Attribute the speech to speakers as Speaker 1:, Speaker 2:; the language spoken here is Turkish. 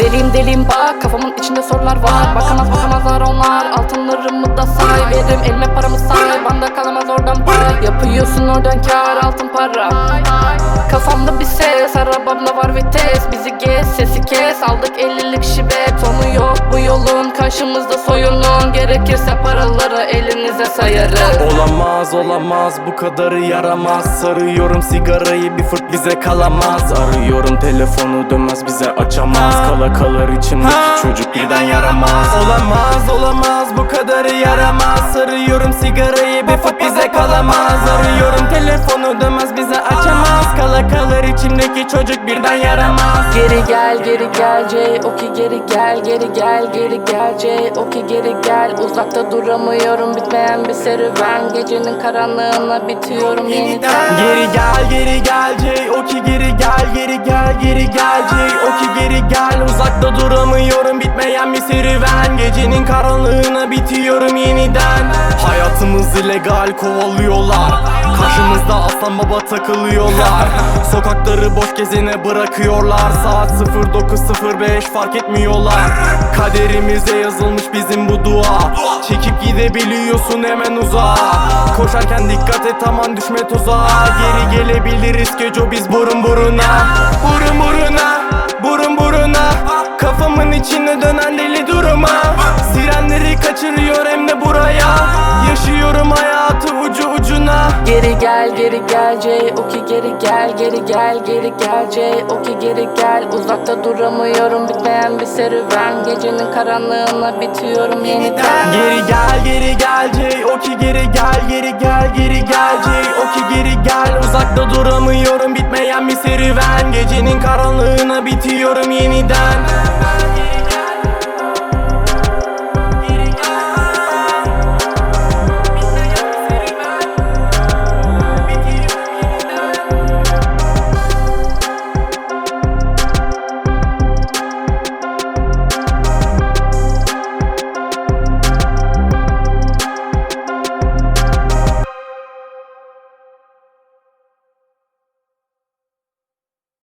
Speaker 1: Deliyim deliyim bak, kafamın içinde sorular var. Bakamazlar onlar, altınlarımı da say. Veririm elime paramı say, banda kalamaz oradan pay. Yapıyorsun oradan kar, altın para. Kafamda bir ses, arabamda var vites. Bizi gez, sesi kes, aldık 50'lik şibet. Sonu yok bu yolun, karşımızda soyunun. Gerekirse paraları elinize sayarız.
Speaker 2: Olamaz bu kadarı yaramaz. Sarıyorum sigarayı, bir fırt bize kalamaz. Arıyorum telefonu, dönmez bize açamaz. Kala kalır içimdeki çocuk birden yaramaz. Olamaz bu kadarı yaramaz. Sarıyorum sigarayı, bir fırt bize kalamaz. Arıyorum telefonu, dönmez bize açamaz. Kala kalır içimdeki çocuk birden yaramaz.
Speaker 1: Geri gel J.O.K geri gel J.O.K geri gel. Uzakta duramıyorum, bitmeyen bir serüven. Gecenin karanlığına bitiyorum yeniden.
Speaker 2: Geri gel J.O.K geri gel J.O.K geri gel. Uzakta duramıyorum, bitmeyen bir serüven. Gecenin karanlığına bitiyorum yeniden. Hayatımız illegal, kovalıyorlar. Karşımızda aslan baba takılıyorlar. Sokakları boş gezene bırakıyorlar. Saat 09:05 fark etmiyorlar. Kaderimize yazılmış bizim bu dua. Çekip gidebiliyorsun hemen uzağa. Koşarken dikkat et aman düşme tuzağa. Geri gelebiliriz Keco biz burun buruna. Burun buruna. Kafamın içine dönen deli duruma. Sirenleri kaçırıyor hem de buraya. Yaşıyorum hayatı ucu ucuna.
Speaker 1: Geri gel J.O.K geri gel J.O.K geri gel. Uzakta duramıyorum, bitmeyen bir serüven. Gecenin karanlığına bitiyorum yeniden.
Speaker 2: Geri gel J.O.K geri gel J.O.K geri gel. Uzakta duramıyorum, bitmeyen bir serüven. Gecenin karanlığına bitiyorum yeniden.